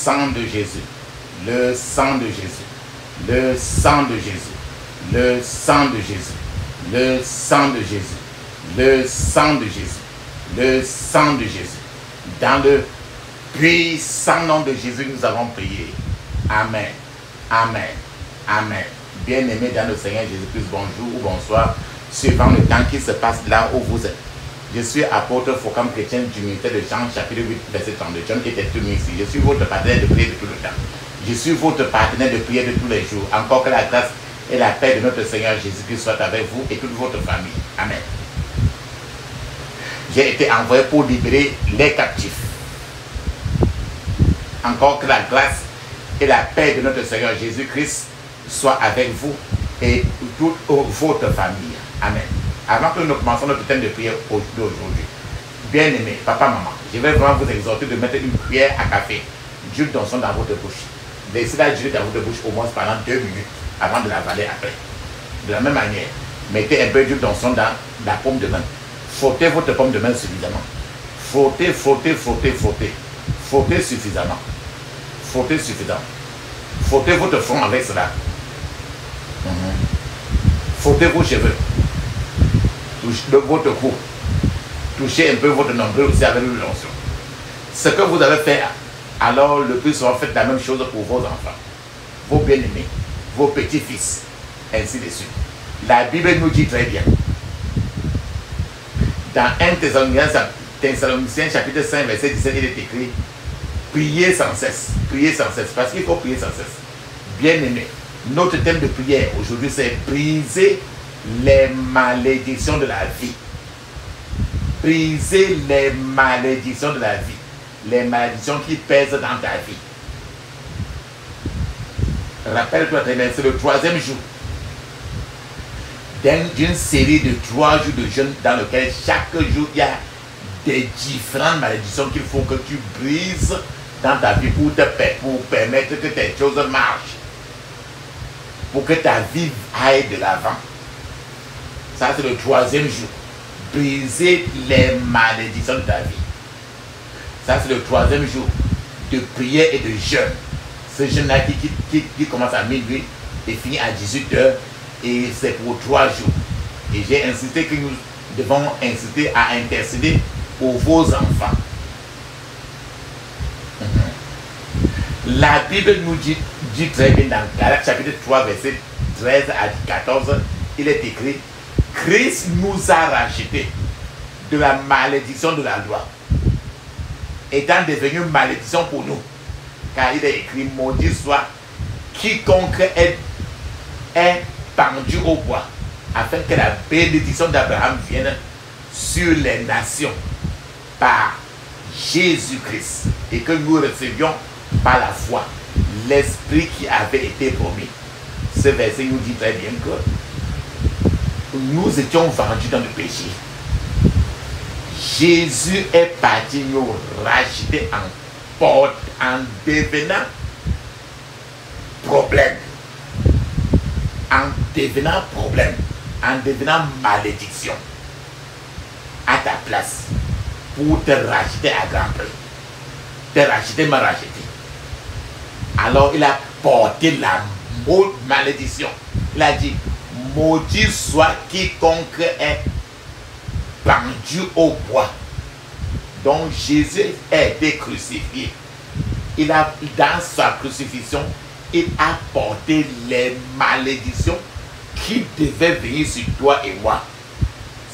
sang de Jésus, le sang de Jésus, le sang de Jésus, le sang de Jésus, le sang de Jésus, le sang de Jésus, le sang de Jésus. Dans le puissant nom de Jésus, nous avons prié. Amen. Amen. Amen. Bien-aimés dans le Seigneur Jésus-Christ, bonjour ou bonsoir, suivant le temps qui se passe là où vous êtes. Je suis apôtre Focam chrétien du ministère de Jean, chapitre 8, verset 32. John était tout ici. Je suis votre partenaire de prière de tout le temps. Je suis votre partenaire de prière de tous les jours. Encore que la grâce et la paix de notre Seigneur Jésus-Christ soient avec vous et toute votre famille. Amen. J'ai été envoyé pour libérer les captifs. Encore que la grâce et la paix de notre Seigneur Jésus-Christ soient avec vous et toute votre famille. Amen. Avant que nous commençons notre thème de prière d'aujourd'hui, bien-aimés, papa, maman, je vais vraiment vous exhorter de mettre une cuillère à café d'huile d'onction dans votre bouche. Laissez la d'huile dans votre bouche au moins pendant 2 minutes avant de l'avaler après. De la même manière, mettez un peu d'huile d'onction dans la paume de main. Frottez votre paume de main suffisamment. Frottez, frottez, frottez, frottez. Frottez suffisamment. Frottez suffisamment. Frottez votre front avec cela. Frottez vos cheveux. Touchez votre cou. Touchez un peu votre nombril aussi avec l'huile d'onction. Ce que vous avez fait, alors le plus souvent faites la même chose pour vos enfants, vos bien-aimés, vos petits-fils, ainsi de suite. La Bible nous dit très bien. Dans 1 Thessaloniciens chapitre 5 verset 17, il est écrit: priez sans cesse, parce qu'il faut prier sans cesse. Bien-aimés, notre thème de prière aujourd'hui, c'est briser les malédictions de la vie. Briser les malédictions de la vie. Les malédictions qui pèsent dans ta vie. Rappelle-toi très bien, c'est le 3e jour d'une série de 3 jours de jeûne dans lequel chaque jour il y a des différentes malédictions qu'il faut que tu brises dans ta vie pour permettre que tes choses marchent, pour que ta vie aille de l'avant. Ça, c'est le 3e jour. Briser les malédictions de ta vie. Ça, c'est le 3e jour de prière et de jeûne. Ce jeûne-là qui commence à minuit et finit à 18h. Et c'est pour 3 jours. Et j'ai insisté que nous devons inciter à intercéder pour vos enfants. La Bible nous dit très bien dans Galates chapitre 3, verset 13 à 14, il est écrit: Christ nous a rachetés de la malédiction de la loi, étant devenu malédiction pour nous. Car il est écrit: maudit soit quiconque est pendu au bois, afin que la bénédiction d'Abraham vienne sur les nations par Jésus-Christ, et que nous recevions par la foi l'Esprit qui avait été promis. Ce verset nous dit très bien que nous étions vendus dans le péché. Jésus est parti nous racheter en devenant problème. En devenant malédiction à ta place pour te racheter à grand prix. Te racheter, me racheter. Alors il a porté la malédiction. Il a dit: maudit soit quiconque est pendu au bois. Donc Jésus a été crucifié. Dans sa crucifixion, il a porté les malédictions qui devaient venir sur toi et moi.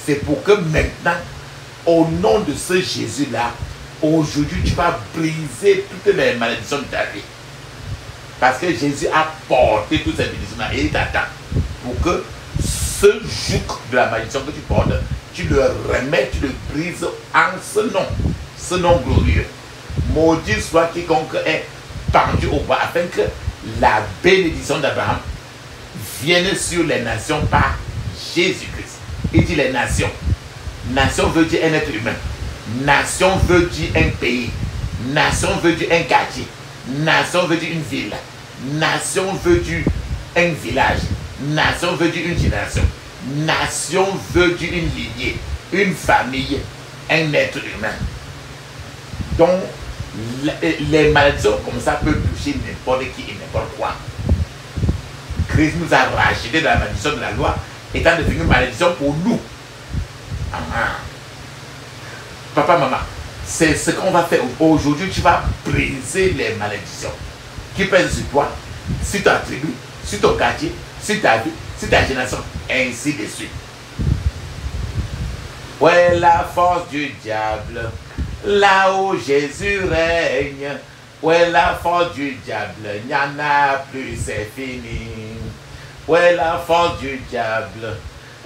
C'est pour que maintenant, au nom de ce Jésus-là, aujourd'hui tu vas briser toutes les malédictions de ta vie. Parce que Jésus a porté toutes ces malédictions-là et il t'attend pour que ce joug de la malédiction que tu portes, tu le remets, tu le brises en ce nom glorieux. Maudit soit quiconque est pendu au bois, afin que la bénédiction d'Abraham vienne sur les nations par Jésus-Christ. Il dit les nations. Nation veut dire un être humain. Nation veut dire un pays. Nation veut dire un quartier. Nation veut dire une ville. Nation veut dire un village. Nation veut dire une génération. Nation veut dire une lignée, une famille, un être humain. Donc, Les malédictions comme ça peuvent toucher n'importe qui et n'importe quoi. Christ nous a racheté de la malédiction de la loi, étant devenu une malédiction pour nous. Papa, maman, c'est ce qu'on va faire aujourd'hui. Tu vas briser les malédictions qui pèsent sur toi, sur ta tribu, sur ton quartier, sur ta vie, sur ta génération, ainsi de suite. Où est la force du diable? Là où Jésus règne. Où est la force du diable? Il n'y en a plus, c'est fini. Où est la force du diable?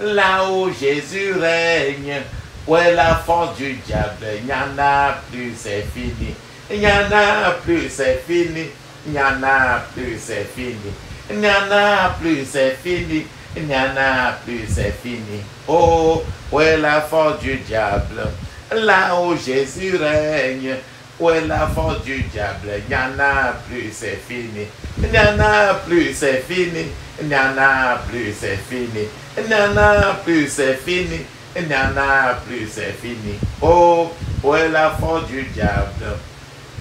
Là où Jésus règne. Où est la force du diable? Il n'y en a plus, c'est fini. Il n'y en a plus, c'est fini. Il n'y en a plus, c'est fini. Il n'y en a plus, c'est fini. Il n'y en a plus, c'est fini. Oh, où est la force du diable? Là où Jésus règne. Où est la force du diable? Il n'y en a plus, c'est fini. Il n'y en a plus, c'est fini. Il n'y en a plus, c'est fini. Il n'y en a plus, c'est fini. Il n'y en a plus, c'est fini. Oh, où est la force du diable?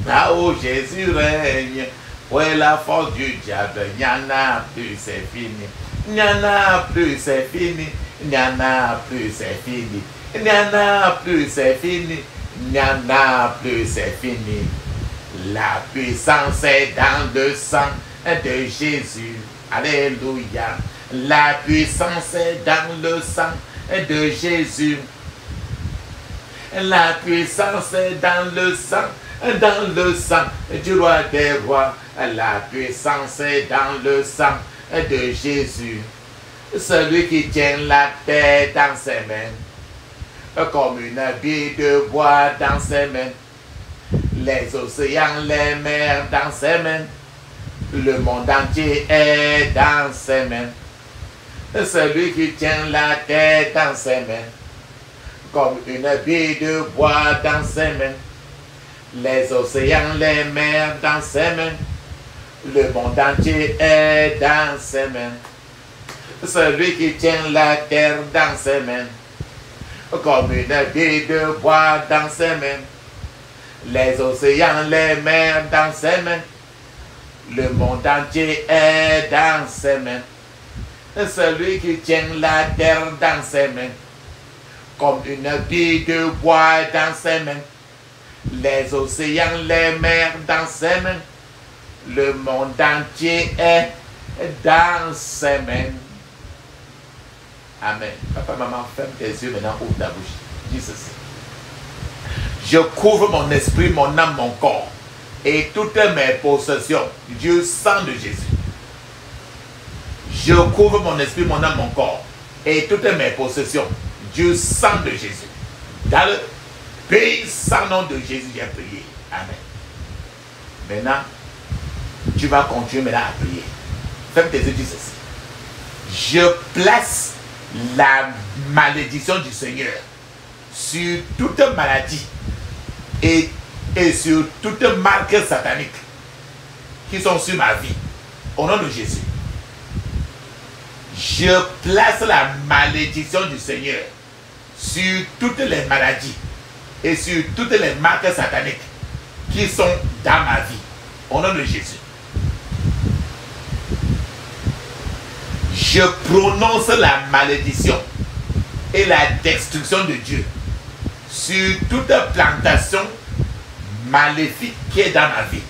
Là où Jésus règne. Où est la force du diable? Il n'y en a plus, c'est fini. Il n'y en a plus, c'est fini. Il n'y en a plus, c'est fini. Il n'y en a plus, c'est fini. Il n'y en a plus, c'est fini. La puissance est dans le sang de Jésus. Alléluia. La puissance est dans le sang de Jésus. La puissance est dans le sang du roi des rois. La puissance est dans le sang de Jésus. Celui qui tient la terre dans ses mains, comme une bille de bois dans ses mains, les océans, les mers dans ses mains, le monde entier est dans ses mains. Celui qui tient la terre dans ses mains, comme une bille de bois dans ses mains, les océans, les mers dans ses mains, le monde entier est dans ses mains. Celui qui tient la terre dans ses mains, comme une bille de bois dans ses mains, les océans, les mers dans ses mains, le monde entier est dans ses mains. Celui qui tient la terre dans ses mains, comme une bille de bois dans ses mains, les océans, les mers dans ses mains, le monde entier est dans ses mains. Amen. Papa, maman, ferme tes yeux maintenant, ouvre ta bouche. Dis ceci. Je couvre mon esprit, mon âme, mon corps et toutes mes possessions du sang de Jésus. Je couvre mon esprit, mon âme, mon corps et toutes mes possessions du sang de Jésus. Dans le puissant nom de Jésus, j'ai prié. Amen. Maintenant, tu vas continuer maintenant à prier. Ferme tes yeux, dis ceci. Je place la malédiction du Seigneur sur toute maladie et sur toute marque satanique qui sont sur ma vie. Au nom de Jésus. Je place la malédiction du Seigneur sur toutes les maladies et sur toutes les marques sataniques qui sont dans ma vie. Au nom de Jésus. Je prononce la malédiction et la destruction de Dieu sur toute plantation maléfique qui est dans ma vie.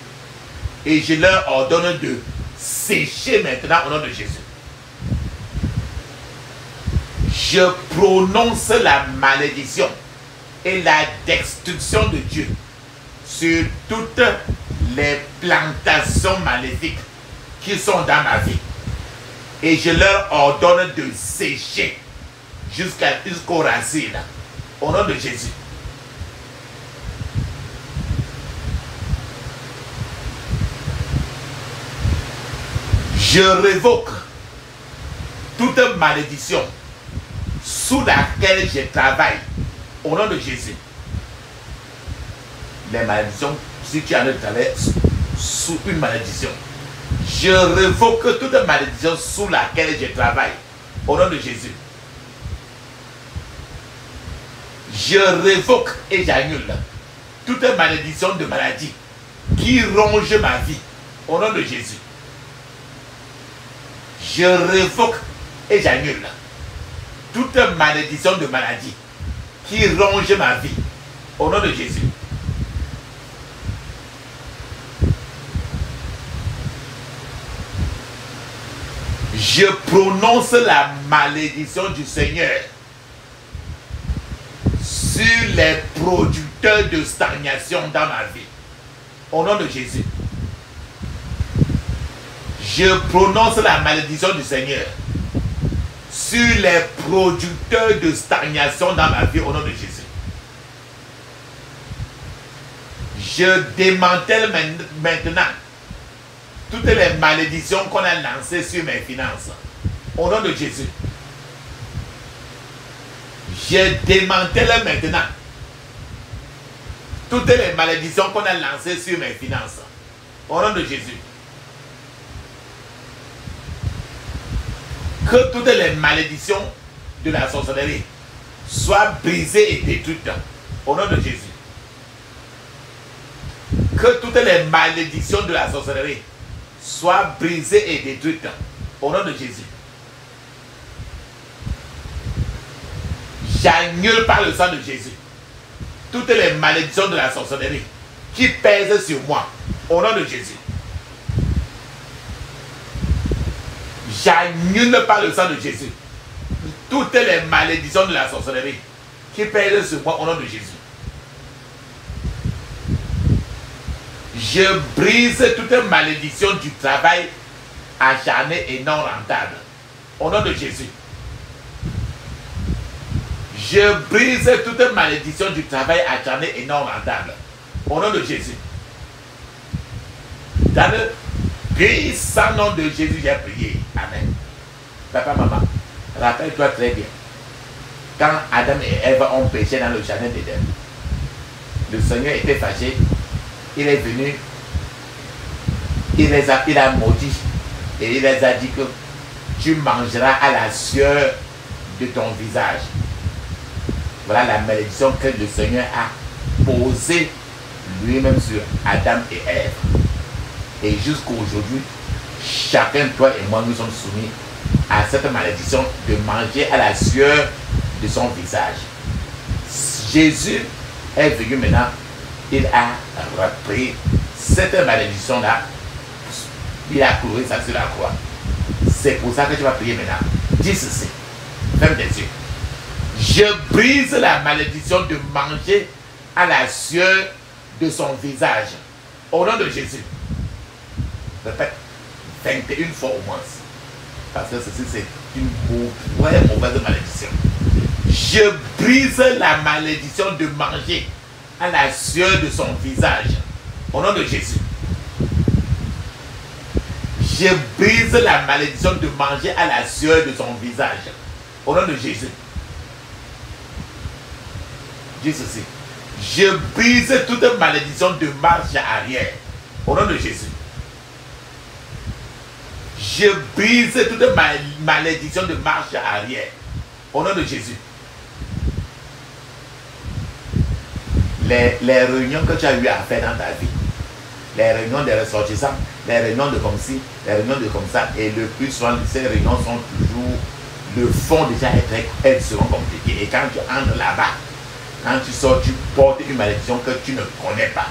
Et je leur ordonne de sécher maintenant au nom de Jésus. Je prononce la malédiction et la destruction de Dieu sur toutes les plantations maléfiques qui sont dans ma vie. Et je leur ordonne de sécher jusqu'aux racines. Au nom de Jésus. Je révoque toute malédiction sous laquelle je travaille. Au nom de Jésus. Les malédictions, si tu as de travailler sous une malédiction. Je révoque toute malédiction sous laquelle je travaille. Au nom de Jésus. Je révoque et j'annule toute malédiction de maladie qui ronge ma vie. Au nom de Jésus. Je révoque et j'annule toute malédiction de maladie qui ronge ma vie. Au nom de Jésus. Je prononce la malédiction du Seigneur sur les producteurs de stagnation dans ma vie. Au nom de Jésus. Je prononce la malédiction du Seigneur sur les producteurs de stagnation dans ma vie. Au nom de Jésus. Je démantèle maintenant toutes les malédictions qu'on a lancées sur mes finances. Au nom de Jésus. Je démantèle maintenant toutes les malédictions qu'on a lancées sur mes finances. Au nom de Jésus. Que toutes les malédictions de la sorcellerie soient brisées et détruites. Au nom de Jésus. Que toutes les malédictions de la sorcellerie soient brisées et détruites. Au nom de Jésus. J'annule par le sang de Jésus toutes les malédictions de la sorcellerie qui pèsent sur moi. Au nom de Jésus. J'annule par le sang de Jésus toutes les malédictions de la sorcellerie qui pèsent sur moi. Au nom de Jésus. Je brise toute malédiction du travail acharné et non rentable. Au nom de Jésus. Je brise toute malédiction du travail acharné et non rentable. Au nom de Jésus. Dans le puissant nom de Jésus, j'ai prié. Amen. Papa, maman, rappelle-toi très bien. Quand Adam et Ève ont péché dans le jardin d'Éden, le Seigneur était fâché. Il est venu, il a maudit et il les a dit que tu mangeras à la sueur de ton visage. Voilà la malédiction que le Seigneur a posée lui-même sur Adam et Ève. Et jusqu'à aujourd'hui, chacun, toi et moi, nous sommes soumis à cette malédiction de manger à la sueur de son visage. Jésus est venu maintenant. Il a repris cette malédiction-là. Il a cloué ça sur la croix. C'est pour ça que tu vas prier maintenant. Dis ceci. Ferme tes yeux. Je brise la malédiction de manger à la sueur de son visage. Au nom de Jésus. Répète 21 fois au moins. Parce que ceci, c'est une vraie mauvaise malédiction. Je brise la malédiction de manger à la sueur de son visage. Au nom de Jésus. Je brise la malédiction de manger à la sueur de son visage. Au nom de Jésus. Dis ceci. Je brise toute malédiction de marche arrière. Au nom de Jésus. Je brise toute malédiction de marche arrière. Au nom de Jésus. Les réunions que tu as eu à faire dans ta vie, les réunions des ressortissants, les réunions de comme ci, les réunions de comme ça, et le plus souvent, ces réunions sont toujours, le fond déjà est souvent compliqué. Et quand tu entres là-bas, quand tu sors, tu portes une malédiction que tu ne connais pas.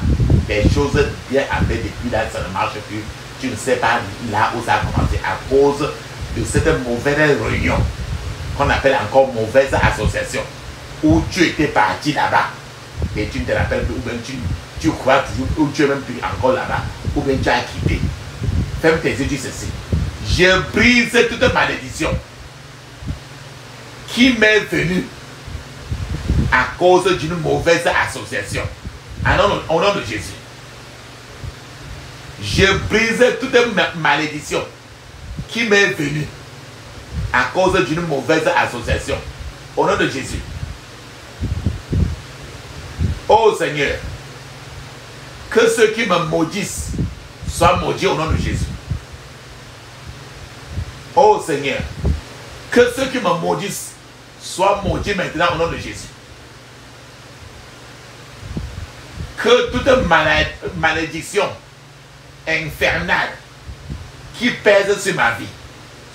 Des choses bien appelées depuis là, ça ne marche plus. Tu ne sais pas là où ça a commencé à cause de cette mauvaise réunion qu'on appelle encore mauvaise association, où tu étais parti là-bas. Et tu ne te rappelles plus, ou bien tu crois toujours, ou tu es même plus encore là-bas, ou bien tu as quitté. Ferme tes yeux, dis ceci. Je brise toute malédiction qui m'est venue à cause d'une mauvaise association. Au nom de Jésus. Je brise toute malédiction qui m'est venue à cause d'une mauvaise association. Au nom de Jésus. Oh Seigneur, que ceux qui me maudissent soient maudits au nom de Jésus. Oh Seigneur, que ceux qui me maudissent soient maudits maintenant au nom de Jésus. Que toute malédiction infernale qui pèse sur ma vie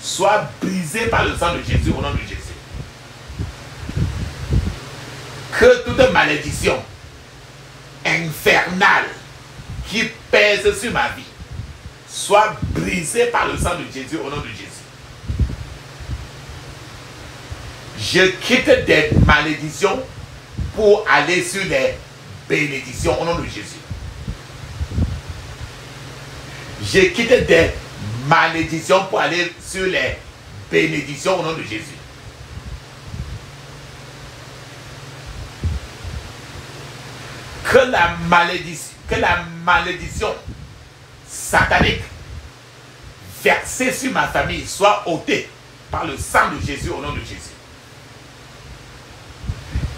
soit brisée par le sang de Jésus au nom de Jésus. Que toute malédiction infernale qui pèse sur ma vie soit brisée par le sang de Jésus au nom de Jésus. Je quitte des malédictions pour aller sur les bénédictions au nom de Jésus. Je quitte des malédictions pour aller sur les bénédictions au nom de Jésus. Que la malédiction satanique versée sur ma famille soit ôtée par le sang de Jésus au nom de Jésus.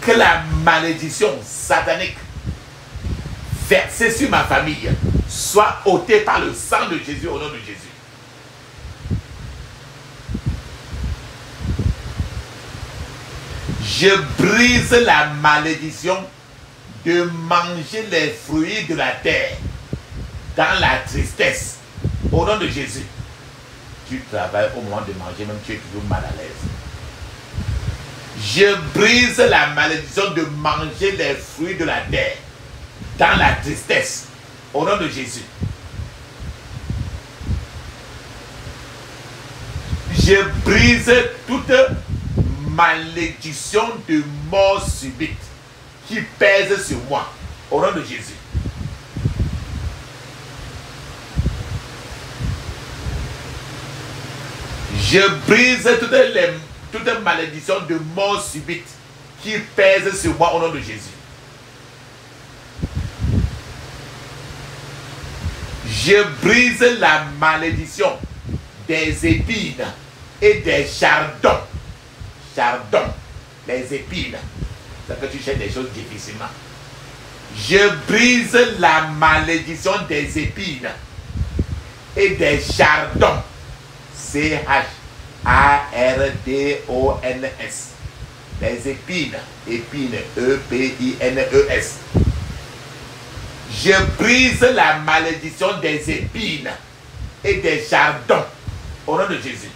Que la malédiction satanique versée sur ma famille soit ôtée par le sang de Jésus au nom de Jésus. Je brise la malédiction de manger les fruits de la terre dans la tristesse au nom de Jésus. Tu travailles au moment de manger, même tu es toujours mal à l'aise. Je brise la malédiction de manger les fruits de la terre dans la tristesse au nom de Jésus. Je brise toute malédiction de mort subite qui pèse sur moi au nom de Jésus. Je brise toute malédiction de mort subite qui pèse sur moi au nom de Jésus. Je brise la malédiction des épines et des chardons. Chardons, les épines. C'est que tu cherches des choses difficilement. Je brise la malédiction des épines et des chardons. C-H-A-R-D-O-N-S. Les épines. Épines. E-P-I-N-E-S. Je brise la malédiction des épines et des chardons. Au nom de Jésus.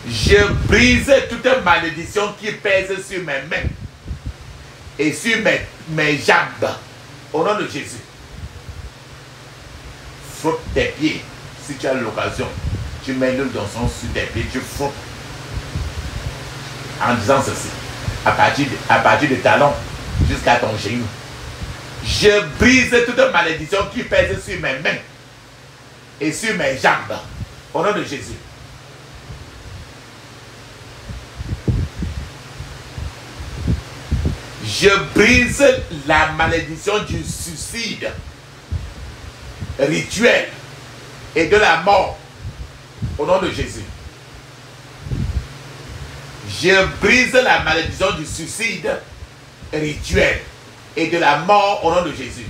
Je brise toute malédiction qui pèse sur mes mains et sur mes jambes. Au nom de Jésus. Frotte tes pieds. Si tu as l'occasion, tu mets l'huile d'encens sur tes pieds, tu frottes. En disant ceci. À partir de talon jusqu'à ton genou. Je brise toute malédiction qui pèse sur mes mains et sur mes jambes. Au nom de Jésus. Je brise la malédiction du suicide rituel et de la mort au nom de Jésus. Je brise la malédiction du suicide rituel et de la mort au nom de Jésus.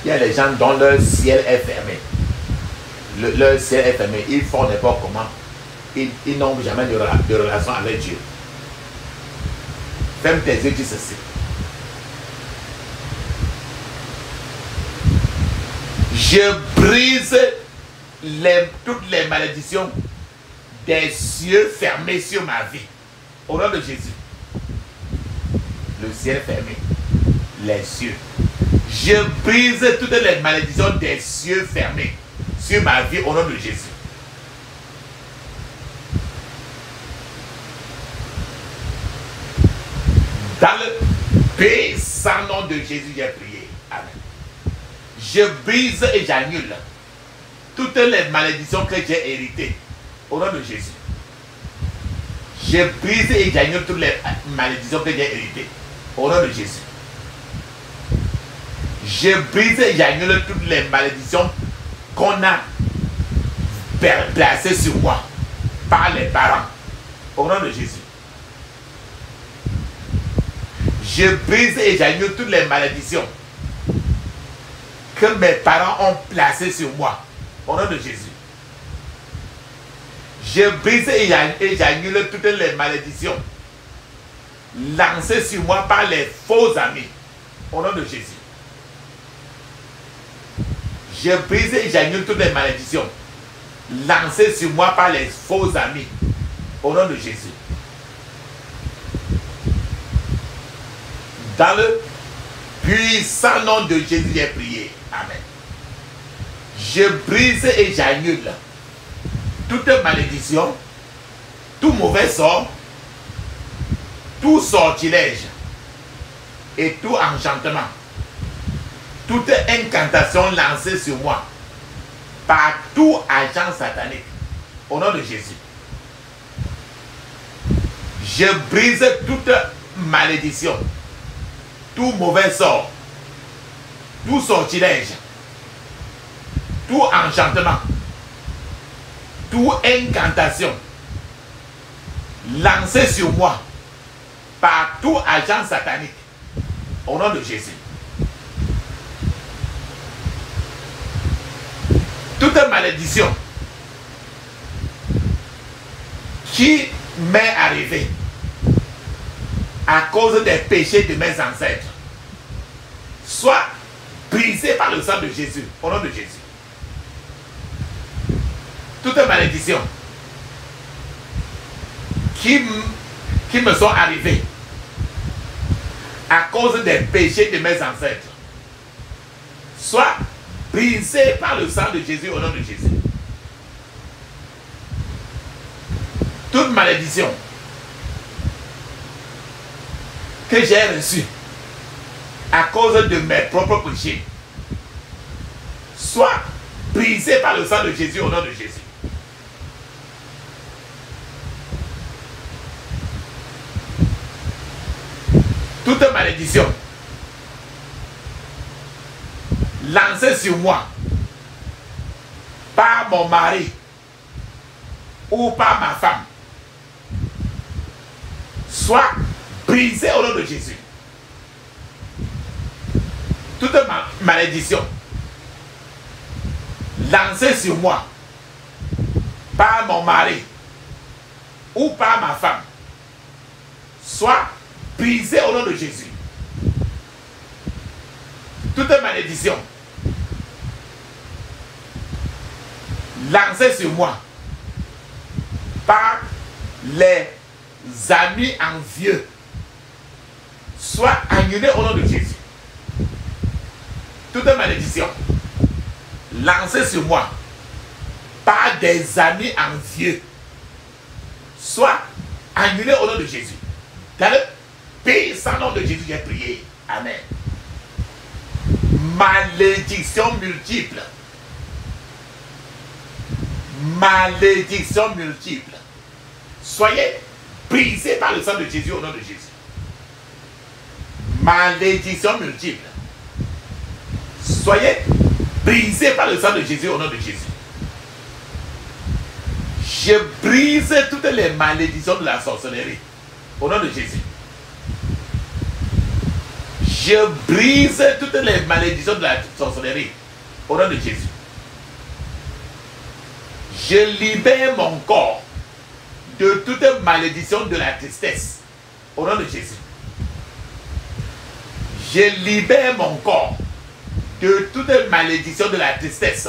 Il y a des gens dont leur ciel est fermé. Leur ciel est fermé. Ils font n'importe comment. Ils n'ont jamais de relation avec Dieu. Ferme tes yeux, dis ceci. Je brise toutes les malédictions des cieux fermés sur ma vie. Au nom de Jésus. Le ciel fermé. Les cieux. Je brise toutes les malédictions des cieux fermés sur ma vie au nom de Jésus. Dans le puissant nom de Jésus, j'ai prié. Amen. Je brise et j'annule toutes les malédictions que j'ai héritées au nom de Jésus. Je brise et j'annule toutes les malédictions que j'ai héritées au nom de Jésus. Je brise et j'annule toutes les malédictions qu'on a placées sur moi par les parents au nom de Jésus. Je brise et j'annule toutes les malédictions que mes parents ont placées sur moi au nom de Jésus. Je brise et j'annule toutes les malédictions lancés sur moi par les faux amis. Au nom de Jésus. Je brise et j'annule toutes les malédictions lancées sur moi par les faux amis. Au nom de Jésus. Dans le puissant nom de Jésus, j'ai prié. Amen. Je brise et j'annule toute malédiction, tout mauvais sort, tout sortilège et tout enchantement, toute incantation lancée sur moi par tout agent satanique. Au nom de Jésus. Je brise toute malédiction, tout mauvais sort, tout sortilège, tout enchantement, tout incantation lancé sur moi par tout agent satanique. Au nom de Jésus. Toute malédiction qui m'est arrivée à cause des péchés de mes ancêtres soit brisée par le sang de Jésus. Au nom de Jésus. Toute malédiction qui me sont arrivées à cause des péchés de mes ancêtres soit brisée par le sang de Jésus. Au nom de Jésus. Toute malédiction que j'ai reçue à cause de mes propres péchés soit brisée par le sang de Jésus. Au nom de Jésus. Toute malédiction lancée sur moi par mon mari ou par ma femme soit brisée au nom de Jésus. Toute malédiction lancée sur moi par mon mari ou par ma femme soit brisée au nom de Jésus. Toute malédiction lancée sur moi par les amis envieux soit annulée au nom de Jésus. Toute malédiction lancée sur moi par des amis envieux soit annulée au nom de Jésus. Dans le puissant nom de Jésus, j'ai prié. Amen. Malédiction multiple. Malédiction multiple. Soyez brisés par le sang de Jésus au nom de Jésus. Malédiction multiple. Soyez brisés par le sang de Jésus au nom de Jésus. Je brise toutes les malédictions de la sorcellerie au nom de Jésus. Je brise toutes les malédictions de la sorcellerie au nom de Jésus. Je libère mon corps de toute malédiction de la tristesse au nom de Jésus. Je libère mon corps de toute malédiction de la tristesse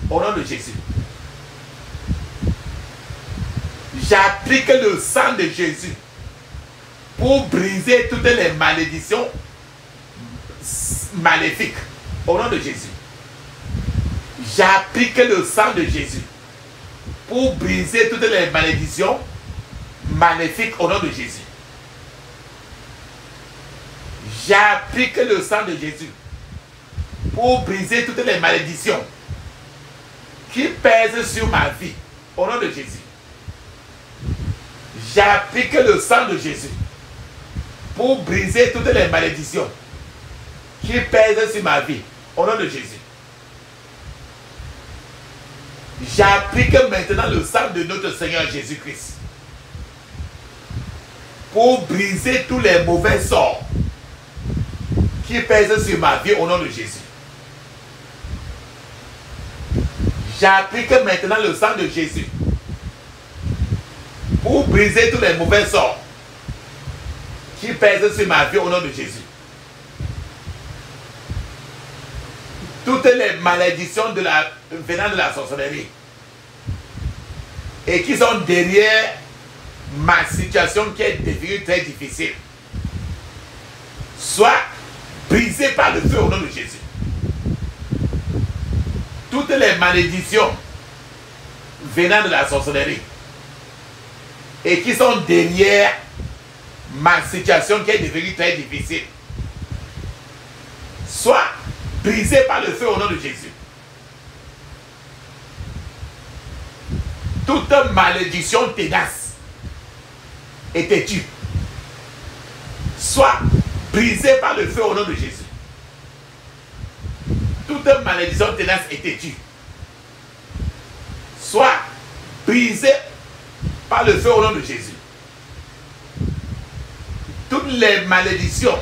au nom de Jésus. J'applique le sang de Jésus pour briser toutes les malédictions maléfiques au nom de Jésus. J'applique le sang de Jésus pour briser toutes les malédictions maléfiques au nom de Jésus. J'applique le sang de Jésus pour briser toutes les malédictions qui pèsent sur ma vie au nom de Jésus. J'applique le sang de Jésus pour briser toutes les malédictions qui pèsent sur ma vie au nom de Jésus. J'applique maintenant le sang de notre Seigneur Jésus-Christ pour briser tous les mauvais sorts qui pèsent sur ma vie au nom de Jésus. J'applique maintenant le sang de Jésus pour briser tous les mauvais sorts qui pèse sur ma vie au nom de Jésus. Toutes les malédictions venant de la sorcellerie et qui sont derrière ma situation qui est devenue très difficile, soient brisées par le feu au nom de Jésus. Toutes les malédictions venant de la sorcellerie et qui sont derrière ma situation qui est devenue très difficile, soient brisées par le feu au nom de Jésus. Toute malédiction ténace et têtue soit brisée par le feu au nom de Jésus. Toute malédiction ténace et têtue soit brisée par le feu au nom de Jésus. Toutes les malédictions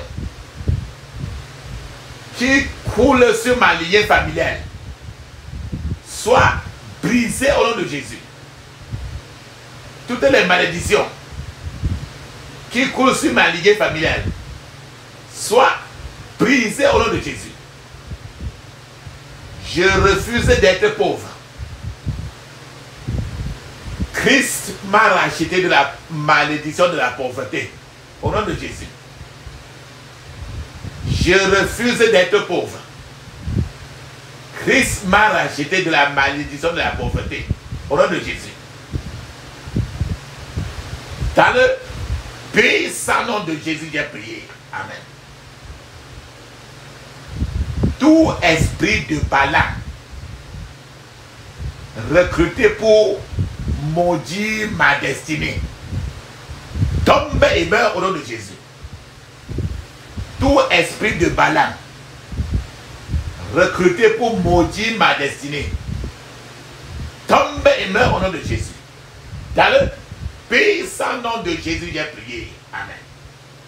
qui coulent sur ma lignée familiale soient brisées au nom de Jésus. Toutes les malédictions qui coulent sur ma lignée familiale soient brisées au nom de Jésus. Je refuse d'être pauvre. Christ m'a racheté de la malédiction de la pauvreté. Au nom de Jésus. Je refuse d'être pauvre. Christ m'a racheté de la malédiction de la pauvreté. Au nom de Jésus. Dans le puissant nom de Jésus, j'ai prié. Amen. Tout esprit de Balaam recruté pour maudire ma destinée tombe et meurt au nom de Jésus. Tout esprit de Balaam recruté pour maudire ma destinée tombe et meurt au nom de Jésus. Dans le puissant nom de Jésus, j'ai prié. Amen.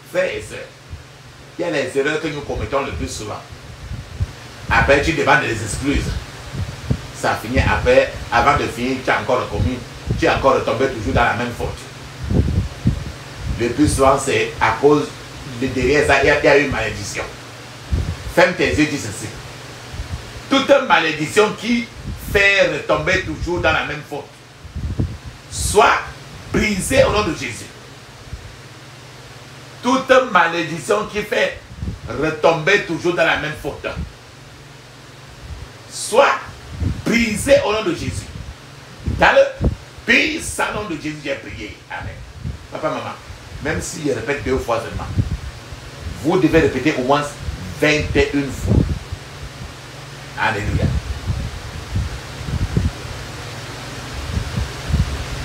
Frères et sœurs, il y a les erreurs que nous commettons le plus souvent. Après, tu demandes des excuses. Ça finit après, avant de finir, tu as encore commis, tu es encore retombé toujours dans la même faute. Le plus souvent, c'est à cause de derrière ça, il y a une malédiction. Ferme tes yeux, dis ceci. Toute malédiction qui fait retomber toujours dans la même faute, soit brisée au nom de Jésus. Toute malédiction qui fait retomber toujours dans la même faute, soit brisée au nom de Jésus. Dans le puissant nom de Jésus, j'ai prié. Amen. Papa, maman, même si je répète 2 fois seulement, vous devez répéter au moins 21 fois. Alléluia.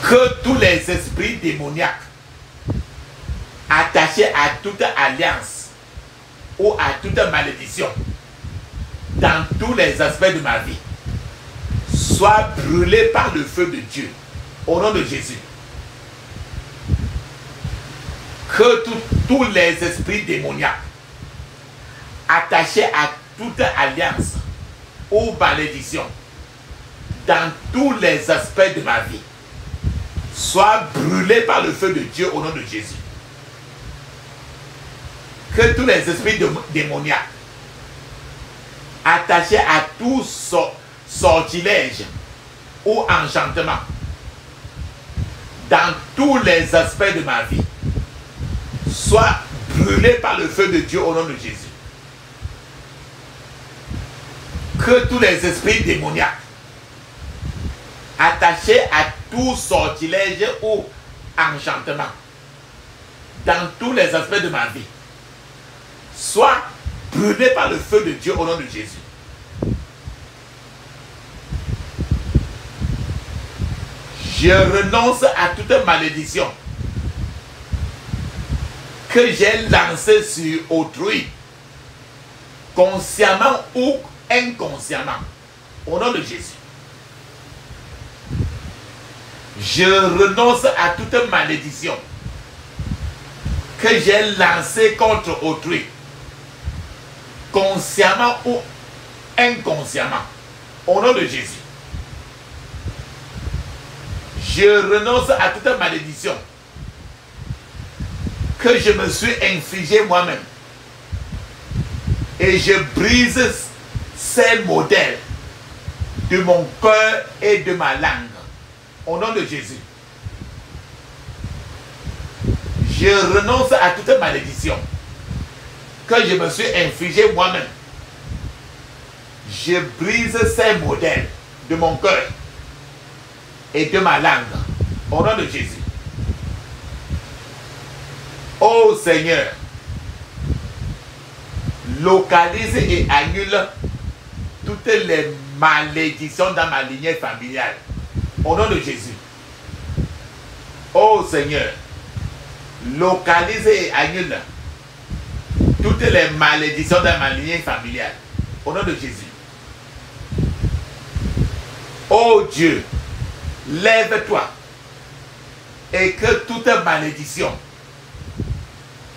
Que tous les esprits démoniaques attachés à toute alliance ou à toute malédiction dans tous les aspects de ma vie soient brûlés par le feu de Dieu au nom de Jésus. Que tous les esprits démoniaques attachés à toute alliance ou malédiction dans tous les aspects de ma vie soient brûlés par le feu de Dieu au nom de Jésus. Que tous les esprits démoniaques attachés à tout sortilège ou enchantement dans tous les aspects de ma vie soient brûlés par le feu de Dieu au nom de Jésus. Que tous les esprits démoniaques attachés à tout sortilège ou enchantement dans tous les aspects de ma vie soient brûlés par le feu de Dieu au nom de Jésus. Je renonce à toute malédiction que j'ai lancée sur autrui, consciemment ou inconsciemment, au nom de Jésus. Je renonce à toute malédiction que j'ai lancée contre autrui, consciemment ou inconsciemment, au nom de Jésus. Je renonce à toute malédiction que que je me suis infligé moi-même. Et je brise ces modèles de mon cœur et de ma langue. Au nom de Jésus. Je renonce à toute malédiction que je me suis infligé moi-même. Je brise ces modèles de mon cœur et de ma langue. Au nom de Jésus. Ô Seigneur, localise et annule toutes les malédictions dans ma lignée familiale. Au nom de Jésus. Ô Seigneur, localise et annule toutes les malédictions dans ma lignée familiale. Au nom de Jésus. Ô Dieu, lève-toi et que toute malédiction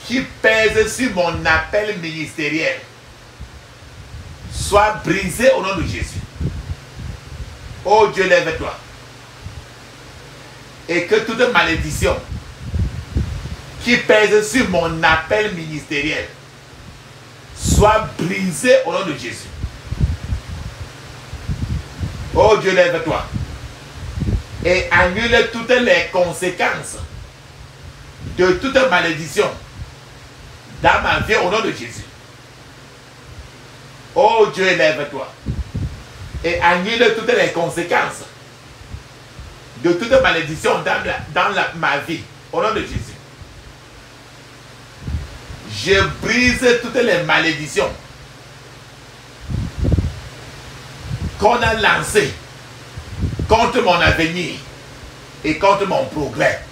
qui pèse sur mon appel ministériel soit brisée au nom de Jésus. Ô Dieu, lève-toi et que toute malédiction qui pèse sur mon appel ministériel soit brisée au nom de Jésus. Ô Dieu, lève-toi et annule toutes les conséquences de toute malédiction dans ma vie au nom de Jésus. Ô Dieu, lève-toi et annule toutes les conséquences de toute malédiction dans ma vie au nom de Jésus. Je brise toutes les malédictions qu'on a lancées contre mon avenir et contre mon progrès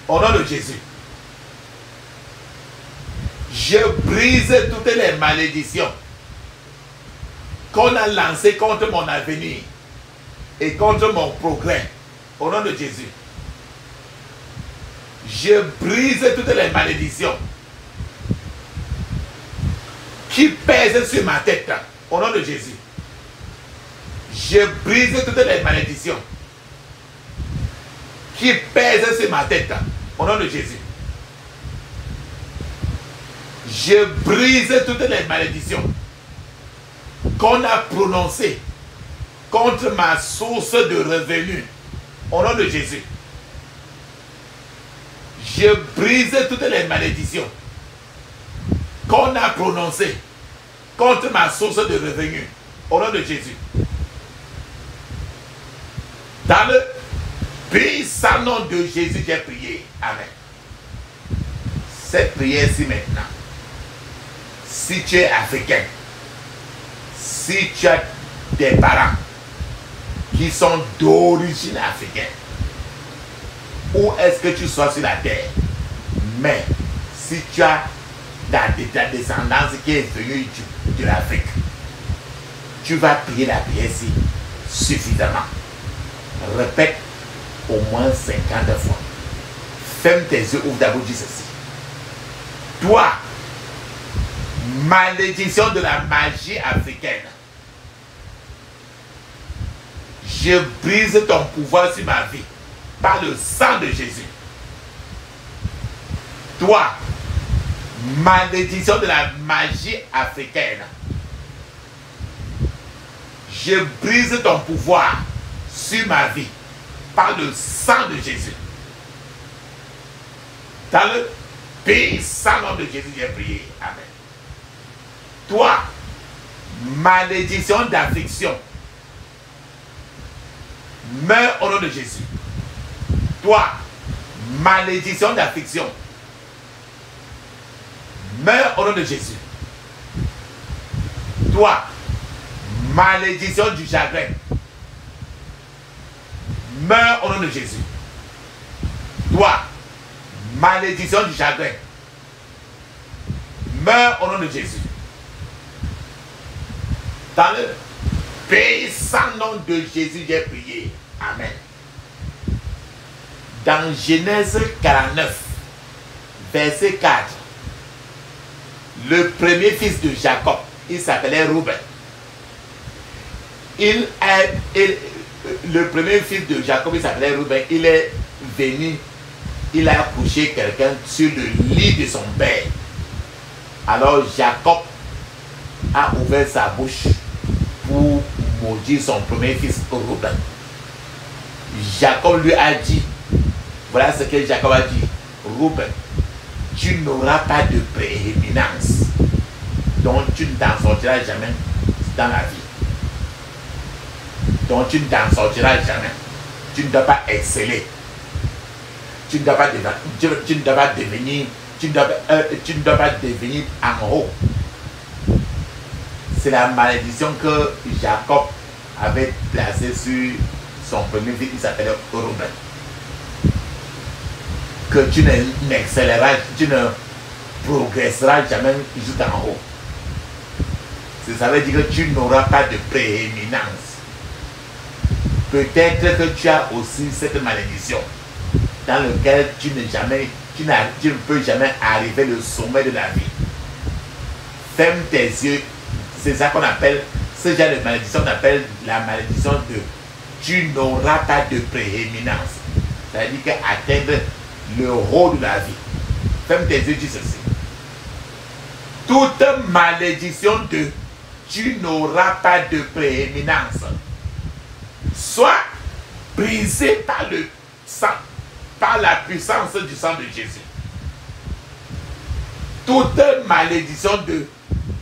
au nom de Jésus. Je brise toutes les malédictions qu'on a lancées contre mon avenir et contre mon progrès au nom de Jésus. Je brise toutes les malédictions qui pèsent sur ma tête au nom de Jésus. Je brise toutes les malédictions qui pèsent sur ma tête au nom de Jésus. Je brise toutes les malédictions qu'on a prononcées contre ma source de revenus au nom de Jésus. Je brise toutes les malédictions qu'on a prononcées contre ma source de revenus au nom de Jésus. Dans le puissant nom de Jésus, j'ai prié. Amen. Cette prière-ci maintenant, si tu es africain, si tu as des parents qui sont d'origine africaine, où est-ce que tu sois sur la terre, mais si tu as ta descendance qui est venue de l'Afrique, tu vas prier la prière-ci suffisamment. Répète au moins 50 fois. Ferme tes yeux, ouvre d'abord, dis ceci. Toi, malédiction de la magie africaine, je brise ton pouvoir sur ma vie par le sang de Jésus. Toi, malédiction de la magie africaine, je brise ton pouvoir sur ma vie par le sang de Jésus. Dans le puissant nom de Jésus, j'ai prié. Amen. Toi, malédiction d'affliction, meurs au nom de Jésus. Toi, malédiction d'affliction, meurs au nom de Jésus. Toi, malédiction du chagrin, meurs au nom de Jésus. Toi, malédiction du chagrin, meurs au nom de Jésus. Dans le puissant nom de Jésus, j'ai prié. Amen. Dans Genèse 49, verset 4, le premier fils de Jacob, il s'appelait Rouben. Le premier fils de Jacob, il s'appelait Rouben. Il est venu il a couché quelqu'un sur le lit de son père. Alors Jacob a ouvert sa bouche pour maudire son premier fils Reuben. Jacob lui a dit, voilà ce que Jacob a dit: Reuben, tu n'auras pas de prééminence, donc tu ne t'en sortiras jamais dans la vie. Donc tu ne t'en sortiras jamais. Tu ne dois pas exceller. Tu ne dois pas devenir, tu ne dois pas devenir en haut. C'est la malédiction que Jacob avait placée sur son premier fils, il s'appelait Reuben. Que tu n'excelleras, tu ne progresseras jamais jusqu'en haut. Ça veut dire que tu n'auras pas de prééminence. Peut-être que tu as aussi cette malédiction dans laquelle tu ne peux jamais arriver au sommet de la vie. Ferme tes yeux. C'est ça qu'on appelle, ce genre de malédiction, on appelle la malédiction de tu n'auras pas de prééminence. C'est-à-dire qu'atteindre le haut de la vie. Ferme tes yeux, dis ceci. Toute malédiction de tu n'auras pas de prééminence soit brisée par le sang, par la puissance du sang de Jésus. Toute malédiction de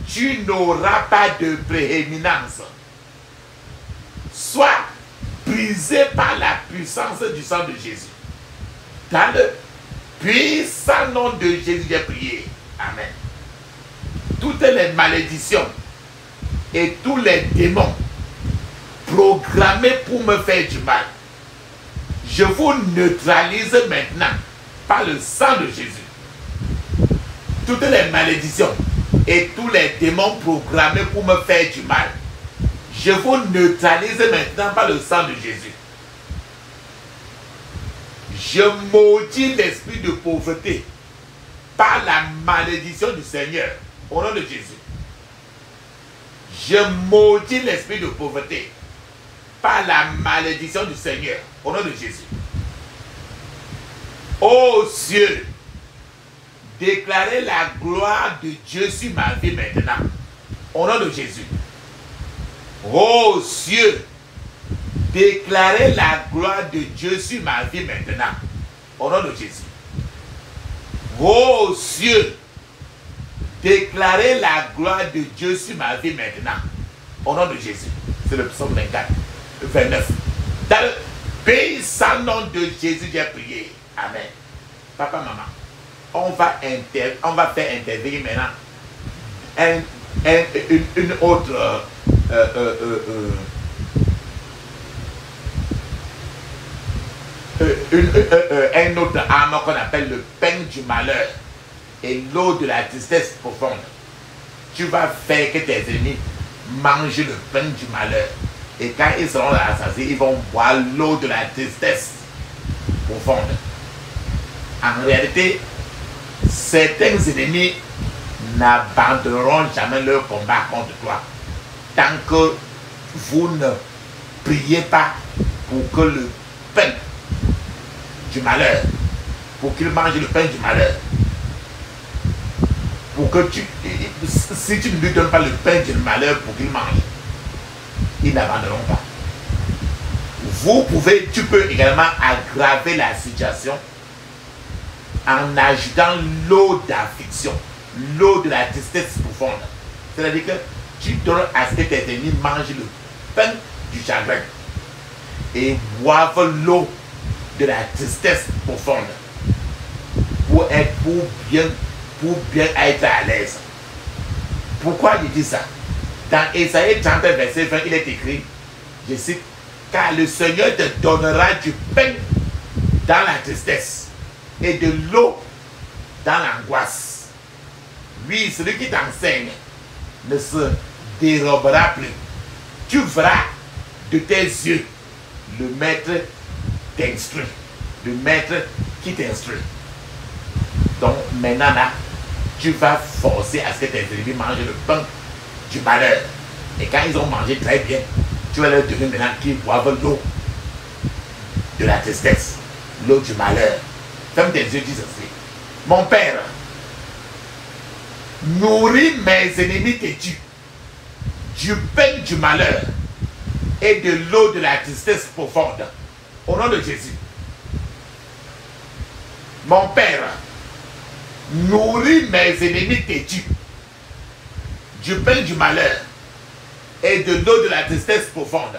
tu n'auras pas de prééminence soit brisée par la puissance du sang de Jésus. Dans le puissant nom de Jésus, j'ai prié. Amen. Toutes les malédictions et tous les démons programmés pour me faire du mal, je vous neutralise maintenant par le sang de Jésus. Toutes les malédictions et tous les démons programmés pour me faire du mal, je vous neutralise maintenant par le sang de Jésus. Je maudis l'esprit de pauvreté par la malédiction du Seigneur au nom de Jésus. Je maudis l'esprit de pauvreté par la malédiction du Seigneur au nom de Jésus. Ô cieux, déclarez la gloire de Dieu sur ma vie maintenant au nom de Jésus. Ô cieux, déclarez la gloire de Dieu sur ma vie maintenant au nom de Jésus. Ô cieux, déclarez la gloire de Dieu sur ma vie maintenant au nom de Jésus. C'est le psaume 24, 29. Dans le puissant nom de Jésus, j'ai prié. Amen. Papa, maman, on va faire intervenir maintenant une autre un autre arme qu'on appelle le pain du malheur et l'eau de la tristesse profonde. Tu vas faire que tes ennemis mangent le pain du malheur. Et quand ils seront rassasiés, ils vont boire l'eau de la tristesse profonde. En réalité, certains ennemis n'abandonneront jamais leur combat contre toi tant que vous ne priez pas pour que le pain du malheur, pour qu'il mange le pain du malheur, pour que si tu ne lui donnes pas le pain du malheur pour qu'il mange, ils n'abandonneront pas. Tu peux également aggraver la situation en ajoutant l'eau d'affliction, l'eau de la tristesse profonde. C'est-à-dire que tu donnes à ce que tes ennemis mangent le pain du chagrin et boivent l'eau de la tristesse profonde pour bien être à l'aise. Pourquoi il dit ça? Dans Ésaïe 30, verset 20, il est écrit, je cite, car le Seigneur te donnera du pain dans la tristesse et de l'eau dans l'angoisse. Oui, celui qui t'enseigne ne se dérobera plus. Tu verras de tes yeux le maître t'instruit, le maître qui t'instruit. Donc maintenant là, tu vas forcer à ce que tes ennemis mangent le pain du malheur. Et quand ils ont mangé très bien, tu vas leur donner maintenant qu'ils boivent l'eau de la tristesse, l'eau du malheur. Ferme tes yeux, dis ceci. Mon Père, nourris mes ennemis têtus du pain du malheur et de l'eau de la tristesse profonde. Au nom de Jésus. Mon Père, nourris mes ennemis têtus du pain du malheur et de l'eau de la tristesse profonde.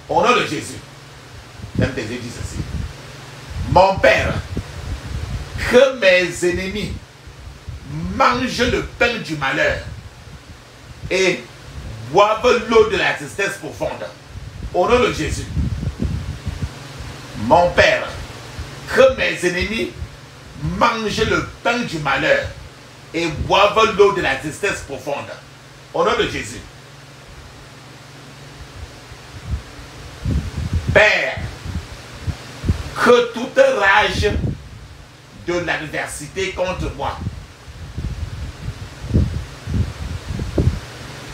Au nom de Jésus. Ferme tes yeux, dis ceci. Mon Père, que mes ennemis mangent le pain du malheur et boivent l'eau de la tristesse profonde. Au nom de Jésus. Mon Père, que mes ennemis mangent le pain du malheur et boivent l'eau de la tristesse profonde. Au nom de Jésus. Père, que toute rage de l'adversité contre moi,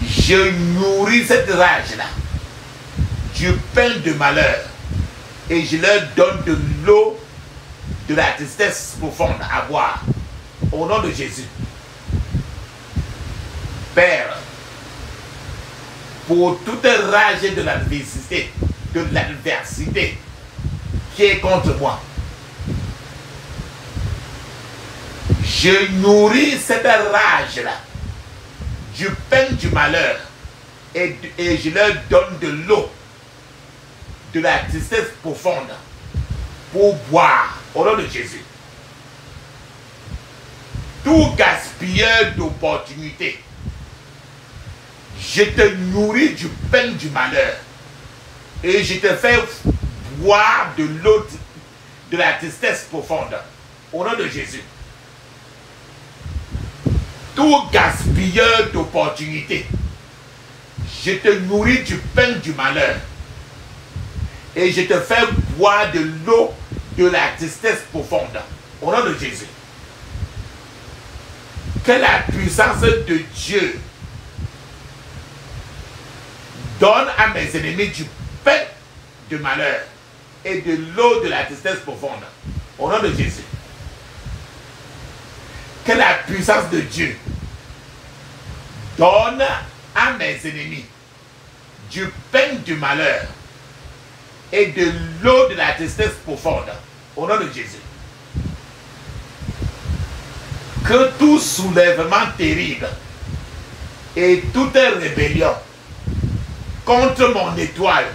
je nourris cette rage-là du pain de malheur et je leur donne de l'eau de la tristesse profonde à boire. Au nom de Jésus. Père, pour toute rage de l'adversité, qui est contre moi, je nourris cette rage-là du pain du malheur et je leur donne de l'eau de la tristesse profonde pour boire. Au nom de Jésus. Tout gaspilleur d'opportunités, je te nourris du pain du malheur et je te fais boire de l'eau de la tristesse profonde. Au nom de Jésus. Tout gaspilleur d'opportunités, je te nourris du pain du malheur et je te fais boire de l'eau de la tristesse profonde. Au nom de Jésus. Que la puissance de Dieu donne à mes ennemis du pain de malheur et de l'eau de la tristesse profonde. Au nom de Jésus. Que la puissance de Dieu donne à mes ennemis du pain du malheur et de l'eau de la tristesse profonde. Au nom de Jésus. Que tout soulèvement terrible et toute rébellion contre mon étoile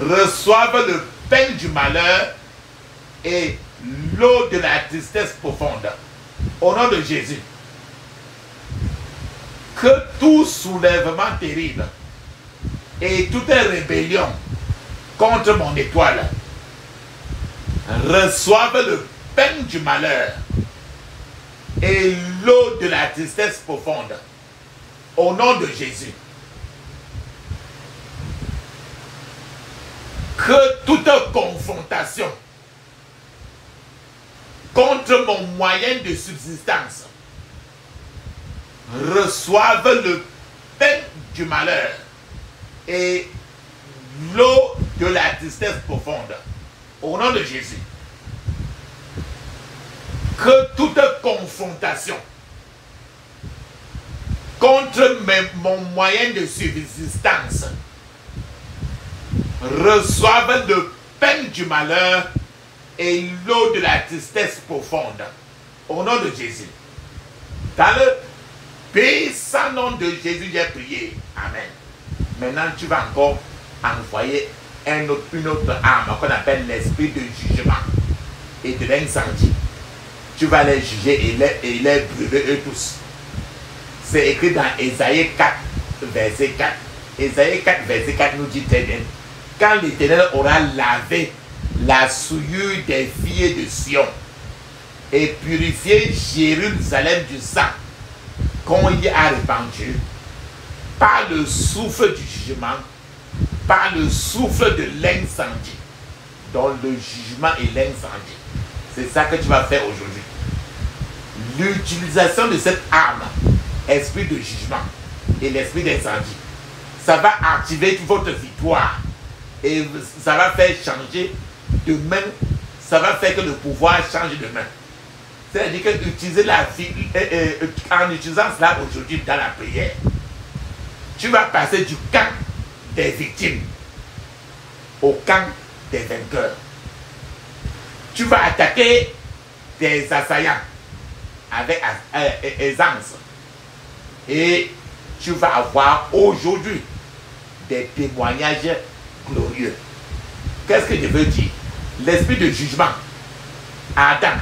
reçoivent le pain du malheur et l'eau de la tristesse profonde. Au nom de Jésus. Que tout soulèvement terrible et toute rébellion contre mon étoile reçoivent le pain du malheur et l'eau de la tristesse profonde. Au nom de Jésus. Que toute confrontation contre mon moyen de subsistance reçoivent le pain du malheur et l'eau de la tristesse profonde. Au nom de Jésus. Que toute confrontation contre mon moyen de subsistance reçoivent le pain du malheur et l'eau de la tristesse profonde. Au nom de Jésus. Dans le puissant nom de Jésus, j'ai prié. Amen. Maintenant, tu vas encore envoyer une autre arme qu'on appelle l'esprit de jugement et de l'incendie. Tu vas les juger et les brûler eux tous. C'est écrit dans Ésaïe 4, verset 4. Ésaïe 4, verset 4 nous dit très bien. Quand l'Éternel aura lavé la souillure des filles de Sion et purifié Jérusalem du sang qu'on y a répandu, par le souffle du jugement, par le souffle de l'incendie, dont le jugement et l'incendie. C'est ça que tu vas faire aujourd'hui. L'utilisation de cette arme, esprit de jugement et l'esprit d'incendie, ça va activer votre victoire et ça va faire changer demain ça va faire que le pouvoir change de main. C'est-à-dire qu'utiliser la vie, en utilisant cela aujourd'hui dans la prière, tu vas passer du camp des victimes au camp des vainqueurs. Tu vas attaquer des assaillants avec aisance. Et tu vas avoir aujourd'hui des témoignages glorieux. Qu'est-ce que je veux dire? L'esprit de jugement, Adam,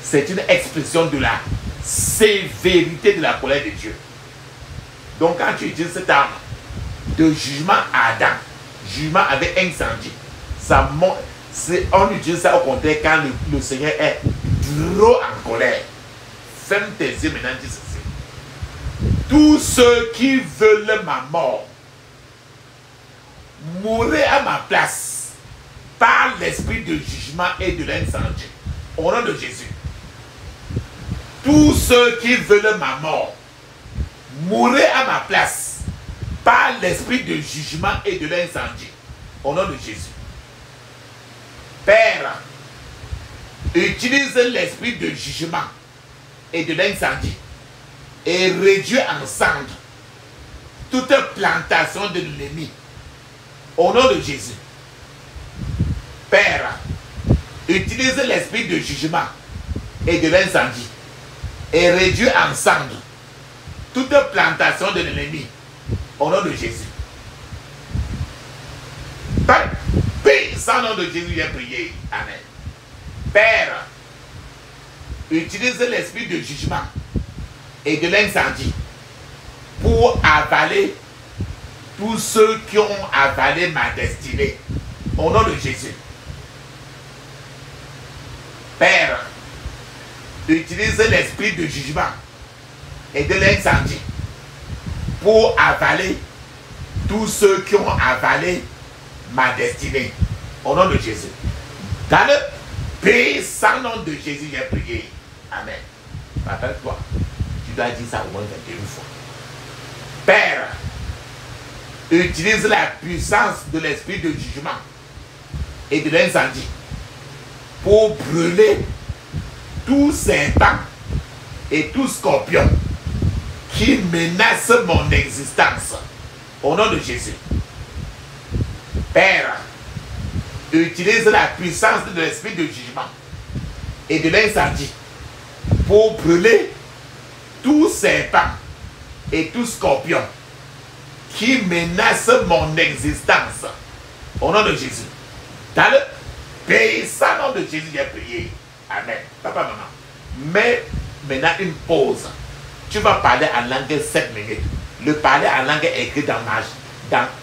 c'est une expression de la sévérité de la colère de Dieu. Donc quand tu utilises cette arme de jugement à Adam, jugement avec incendie, ça montre, on utilise ça au contraire quand le Seigneur est trop en colère. Ferme tes yeux maintenant, dis ceci. Tous ceux qui veulent ma mort, mourrez à ma place par l'esprit de jugement et de l'incendie. Au nom de Jésus. Tous ceux qui veulent ma mort, mourrez à ma place par l'esprit de jugement et de l'incendie. Au nom de Jésus. Père, utilise l'esprit de jugement et de l'incendie et réduis en cendres toute plantation de l'ennemi. Au nom de Jésus. Père, utilise l'esprit de jugement et de l'incendie et réduis en cendres toute plantation de l'ennemi. Au nom de Jésus. Père, sans nom de Jésus, j'ai prié. Amen. Père, utilise l'esprit de jugement et de l'incendie pour avaler tous ceux qui ont avalé ma destinée. Au nom de Jésus. Père, utilise l'esprit de jugement et de l'incendie pour avaler tous ceux qui ont avalé ma destinée. Au nom de Jésus. Dans le puissant nom de Jésus, j'ai prié. Amen. Rappelle-toi, tu dois dire ça au moins 21 fois. Père, utilise la puissance de l'esprit de jugement et de l'incendie pour brûler tous serpents et tous scorpions qui menacent mon existence. Au nom de Jésus. Père, utilise la puissance de l'esprit de jugement et de l'incendie pour brûler tous serpents et tous scorpions qui menacent mon existence. Au nom de Jésus. Dans le puissant nom de Jésus, j'ai prié. Amen. Papa, maman. Mais maintenant une pause. Tu vas parler en langue 7 minutes. Le parler en langue est écrit dans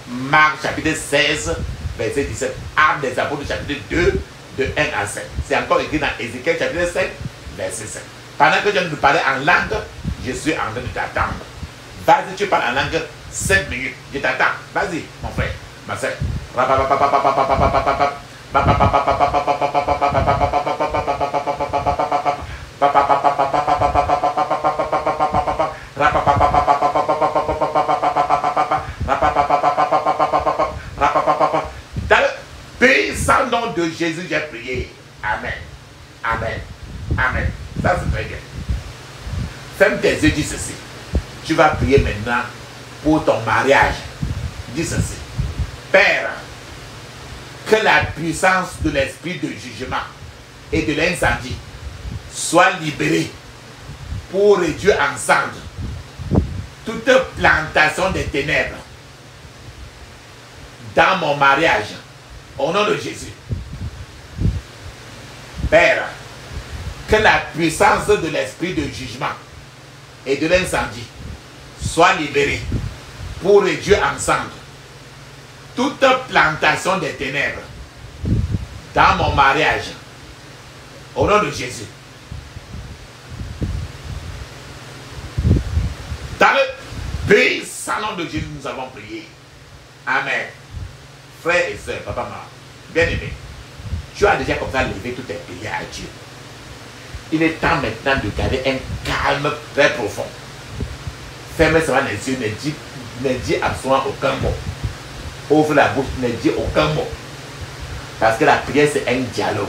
Marc chapitre 16, verset 17. Actes des apôtres chapitre 2, de 1 à 7. C'est encore écrit dans Ézéchiel chapitre 7, verset 7. Pendant que je viens de parler en langue, je suis en train de t'attendre. Vas-y, tu parles en langue 7 minutes. Je t'attends. Vas-y, mon frère, ma soeur. Dans le puissant nom de Jésus, j'ai prié. Amen. Amen. Amen. Ça, c'est très bien. Ferme tes yeux, dis ceci. Tu vas prier maintenant pour ton mariage. Dis ceci. Père, que la puissance de l'esprit de jugement et de l'incendie soit libérée pour réduire en cendres toute plantation des ténèbres dans mon mariage, au nom de Jésus. Père, que la puissance de l'esprit de jugement et de l'incendie soit libérée pour réduire en cendres toute plantation des ténèbres dans mon mariage, au nom de Jésus. Dans le puissant nom de Jésus, nous avons prié. Amen. Frères et sœurs, papa, maman, bien-aimé, tu as déjà comme ça levé toutes tes prières à Dieu. Il est temps maintenant de garder un calme très profond. Ferme seulement les yeux, ne dis absolument aucun mot. Ouvre la bouche, ne dis aucun mot. Parce que la prière, c'est un dialogue.